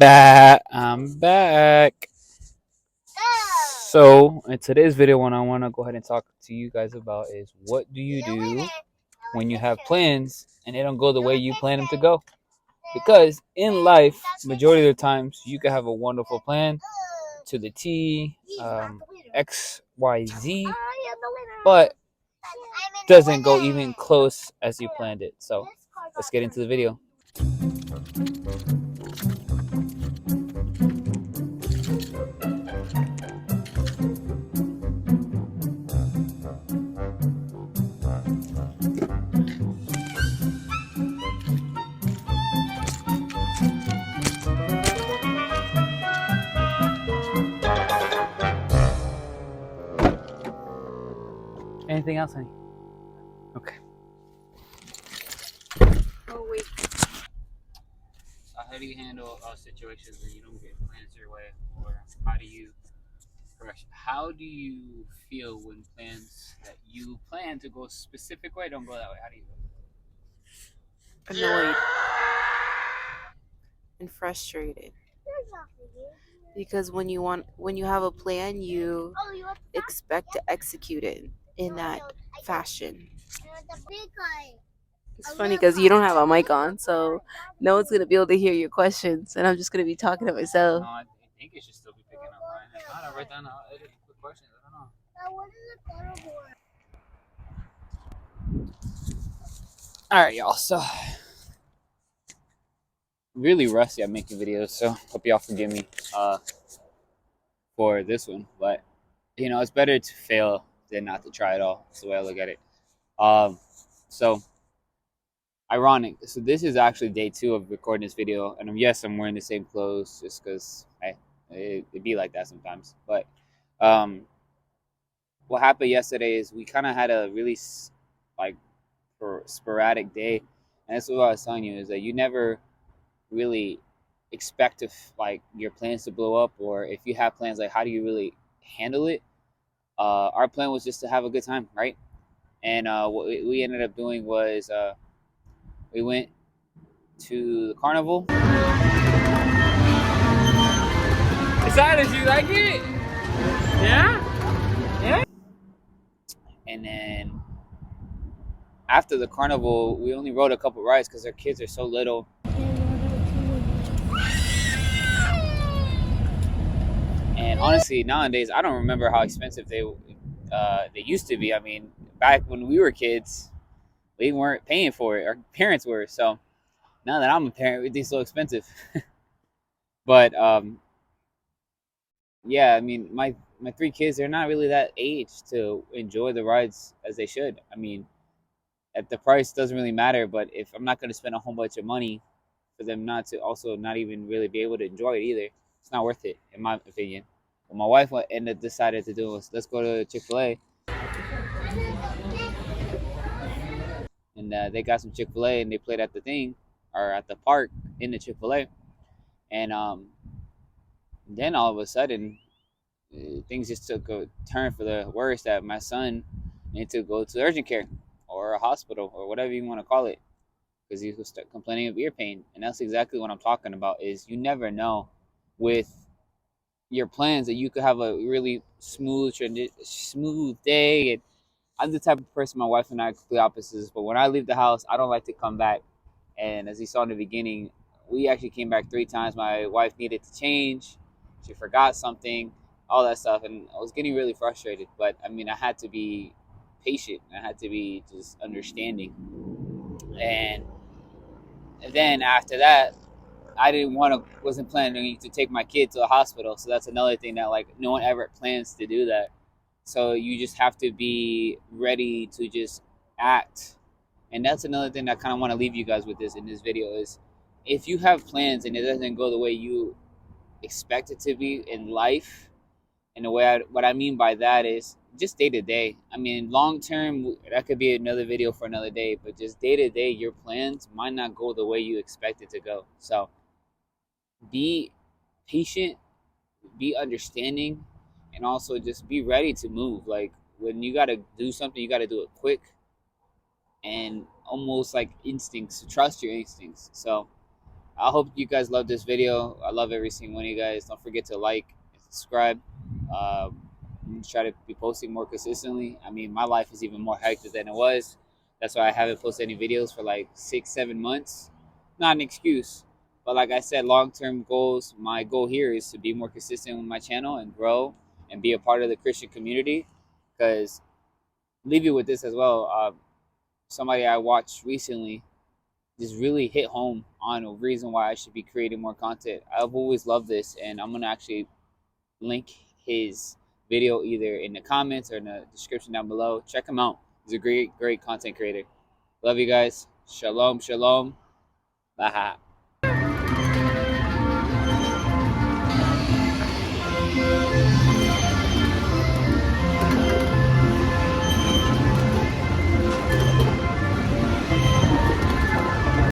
I'm back. So, in today's video, what I want to go ahead and talk to you guys about is what do you do when you have plans and they don't go the way you plan them to go? Because in life, majority of the times, you can have a wonderful plan to the T, X, Y, Z, but doesn't go even close as you planned it. So, let's get into the video. Anything else, honey? Okay. Oh wait. How do you handle situations where you don't get plans your way, or how do you feel when plans that you plan to go a specific way don't go that way? How do you feel? Annoyed and frustrated because when you have a plan, you expect to execute it in that fashion. It's funny because you don't have a mic on, so no one's gonna be able to hear your questions, and I'm just gonna be talking to myself. No, I think it should still be picking up mine. If not, I'll write down edit quick questions. I don't know. All right, y'all. So really rusty at making videos, so hope y'all forgive me for this one. But it's better to fail than not to try at all. That's the way I look at it. So ironic. So this is actually day 2 of recording this video, and yes, I'm wearing the same clothes just because it be like that sometimes. But what happened yesterday is we kind of had a really like sporadic day, and that's what I was telling you is that you never really expect to like your plans to blow up, or if you have plans, like how do you really handle it? Our plan was just to have a good time, right? And what we ended up doing was we went to the carnival. Decided you like it? Yeah? Yeah? And then after the carnival, we only rode a couple rides because our kids are so little. And honestly, nowadays, I don't remember how expensive they used to be. I mean, back when we were kids, we weren't paying for it. Our parents were. So now that I'm a parent, everything's so expensive. But yeah, I mean, my 3 kids, they're not really that age to enjoy the rides as they should. I mean, at the price doesn't really matter, but if I'm not going to spend a whole bunch of money for them not to also not even really be able to enjoy it either, it's not worth it, in my opinion. What my wife ended up decided to do was let's go to Chick-fil-A, and they got some Chick-fil-A and they played at the thing or at the park in the Chick-fil-A, and then all of a sudden things just took a turn for the worse. That my son needed to go to urgent care or a hospital or whatever you want to call it because he was complaining of ear pain, and that's exactly what I'm talking about. Is you never know with your plans that you could have a really smooth day. And I'm the type of person, my wife and I are complete opposites, but when I leave the house, I don't like to come back. And as you saw in the beginning, we actually came back 3 times. My wife needed to change, she forgot something, all that stuff, and I was getting really frustrated. But I mean, I had to be patient, I had to be just understanding. And then after that, I wasn't planning to take my kid to a hospital. So that's another thing that like no one ever plans to do that. So you just have to be ready to just act. And that's another thing that I kind of want to leave you guys with this in this video is if you have plans and it doesn't go the way you expect it to be in life, and what I mean by that is just day to day. I mean, long term, that could be another video for another day, but just day to day, your plans might not go the way you expect it to go. So be patient, be understanding, and also just be ready to move. Like when you got to do something, you got to do it quick and almost like instincts. Trust your instincts. So I hope you guys love this video. I love every single one of you guys. Don't forget to like and subscribe. I'm gonna try to be posting more consistently. I mean, my life is even more hectic than it was. That's why I haven't posted any videos for like 6, 7 months. Not an excuse, but like I said, long-term goals. My goal here is to be more consistent with my channel and grow and be a part of the Christian community. Because leave you with this as well. Somebody I watched recently just really hit home on a reason why I should be creating more content. I've always loved this, and I'm gonna actually link his video either in the comments or in the description down below. Check him out. He's a great content creator. Love you guys. Shalom, shalom. Baha.